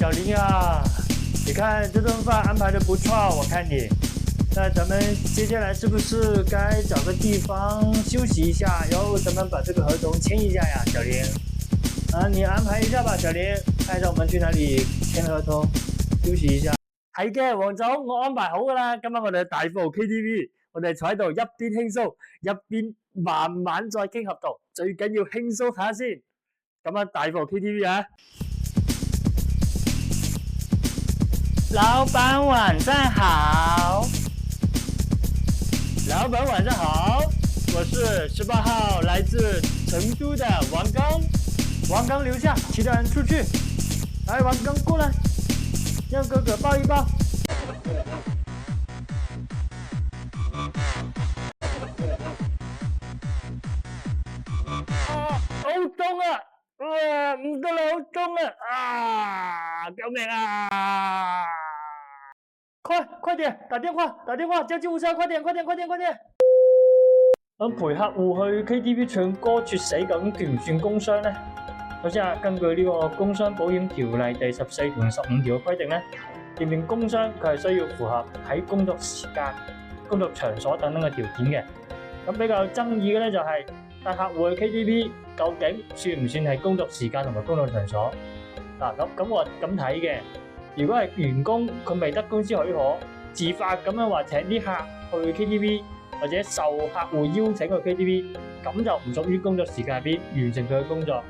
小林啊，你看这顿饭安排的不错，我看你。那咱们接下来是不是该找个地方休息一下，然后咱们把这个合同签一下呀，小林？啊，你安排一下吧，小林，看一下我們去哪裏簽合同，休息一下。係嘅，黃總，我安排好噶啦。今晚我哋大富豪 KTV，我哋坐喺度一邊輕鬆，一邊慢慢再傾合同，最緊要輕鬆下先。咁啊，大富豪 KTV 啊！老闆晚上好，老闆晚上好，我是18號來自成都的王剛。王剛留下，其他人出去。來，王剛過來，讓哥哥抱一抱。好痛啊！唔得啦，好痛啊！救命啊！快點，打電話，叫救護車，快點！咁陪客戶去 KTV 唱歌猝死，究竟算唔算工傷呢？首先啊，根據呢個工傷保險條例第14同15條嘅規定咧，認定工傷佢係需要符合喺工作時間、工作場所等等嘅條件嘅。咁比較有爭議嘅咧就係帶客戶去 KTV 究竟算唔算係工作時間同埋工作場所？嗱，咁我咁睇嘅，如果係員工佢未得公司許可，自發咁樣話請啲客去 KTV 或者受客戶邀請去 KTV， 咁就唔屬於工作時間入邊完成佢嘅工作。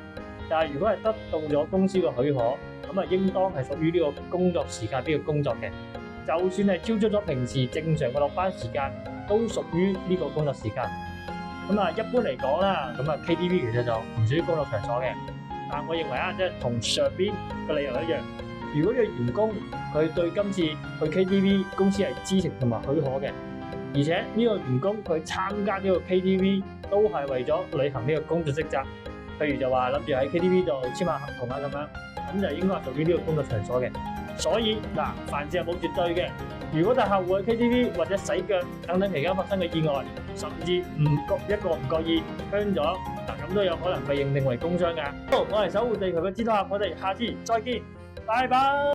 但係如果係得到咗公司嘅許可，咁啊應當係屬於呢個工作時間邊嘅工作嘅。就算係超出咗平時正常嘅落班時間，都屬於呢個工作時間。咁啊，一般嚟講啦，咁啊 KTV 其實就唔屬於工作場所嘅。但我認為啊，即係同上邊嘅理由一樣。如果呢個員工佢對今次去 KTV 公司係知情同埋許可嘅，而且呢個員工佢參加呢個 KTV 都係為咗履行呢個工作職責，譬如就話諗住喺 KTV 度簽下合同啊咁樣，咁就應該係屬於呢個工作場所嘅。所以嗱，凡事係冇絕對嘅。如果帶客戶去 KTV 或者洗腳等等期間發生嘅意外，甚至一個唔覺意傷咗，咁都有可能被認定為工傷㗎。好，我係守護地球嘅蜘蛛俠，我哋下次再見，拜拜。